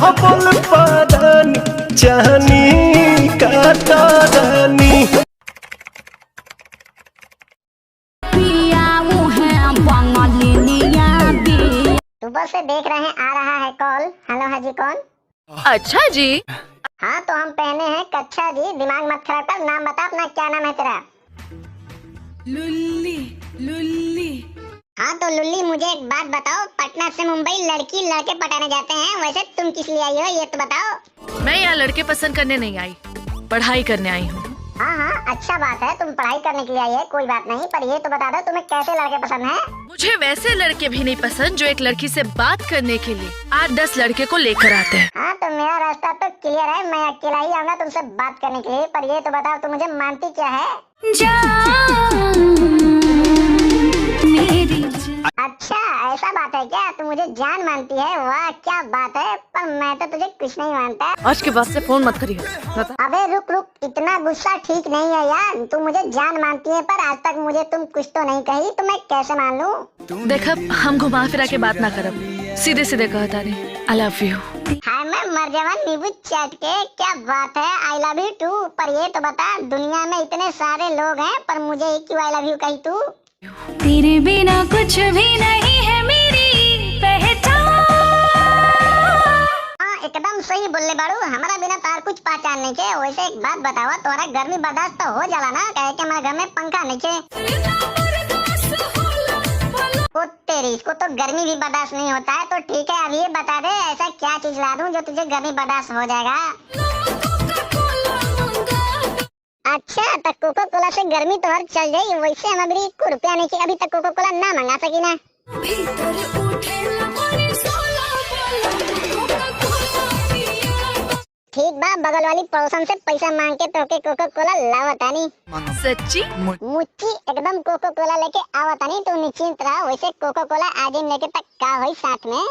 बोल पारानी चाहनी काटा रानी। सुबह से देख रहे हैं आ रहा है कॉल। हेलो हाँ जी कौन? अच्छा जी। हाँ तो हम पहने हैं कच्छा जी, दिमाग मत खराब कर। नाम बता अपना, क्या नाम है तेरा? लुल्ली। लुल्ली। हाँ तो लुल्ली मुझे एक बात बताओ, पटना से मुंबई लड़की लड़के पटाने जाते हैं, वैसे तुम किस लिए आई हो ये तो बताओ। मैं यहाँ लड़के पसंद करने नहीं आई, पढ़ाई करने आई हूँ। हाँ हाँ अच्छा बात है, तुम पढ़ाई करने के लिए आई है, कोई बात नहीं, पर ये तो बता दो तुम्हें कैसे लड़के पसंद है? मुझे वैसे लड़के भी नहीं पसंद जो एक लड़की से बात करने के लिए 8-10 लड़के को लेकर आते हैं। हाँ तो मेरा रास्ता तो क्लियर है, मैं अकेला ही आऊंगा तुमसे बात करने के लिए, पर ये तो बताओ तुम मुझे मानती क्या है? अच्छा ऐसा बात है क्या, तू मुझे जान मानती है? वाह क्या बात है, पर मैं तो तुझे कुछ नहीं मानता। आज के बाद से फोन मत करिए। अबे रुक रुक, इतना गुस्सा ठीक नहीं है यार। तू मुझे जान मानती है पर आज तक मुझे तुम कुछ तो नहीं कही, तो मैं कैसे मान लूं? देख हम घुमा फिरा के बात ना करब, सीधे सीधे कहता नहीं आई लव यू। हाँ मैं मर जावा नींबू चाट के, क्या बात है, आई लव यू टू। पर ये तो बता, दुनिया में इतने सारे लोग हैं पर मुझे क्यों आई लव यू कही तू? तेरे बिना कुछ भी नहीं है मेरी पहचान। हाँ एकदम सही बोले बाड़ू, हमारा बिना तार कुछ पहचान नहीं के। वैसे एक बात बतावा, तुम्हारा गर्मी बर्दाश्त तो हो जाला ना? कहे कि हमारे घर में पंखा नहीं के। ओ तेरी, इसको तो गर्मी भी बर्दाश्त नहीं होता है। तो ठीक है अब ये बता दे, ऐसा क्या चीज ला दूं जो तुझे गर्मी बर्दाश्त हो जाएगा? अच्छा तो कोको कोला से गर्मी तो हर चल जाएगी। वैसे हम अभी 1 रुपया नहीं के अभी तक कोको कोला ना मंगा सकी ना। ठीक बा, बगल वाली पड़ोसन से पैसा मांग के तोके कोको कोला लावतानी। सच्ची? मुच्ची एकदम कोको कोला लेके आवतानी, तू निश्चिंत रह। वैसे कोको कोला आज ही लेके तक का होई साथ में।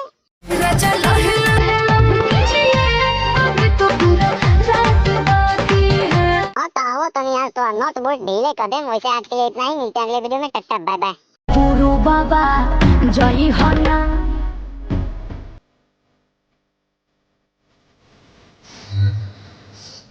आओ तो यार तो नोट बहुत ढीले कर दे। वैसे आज के लिए इतना ही, मिलते हैं अगले वीडियो में। टट्टा बाय बाय। गुरु बाबा जय हो ना।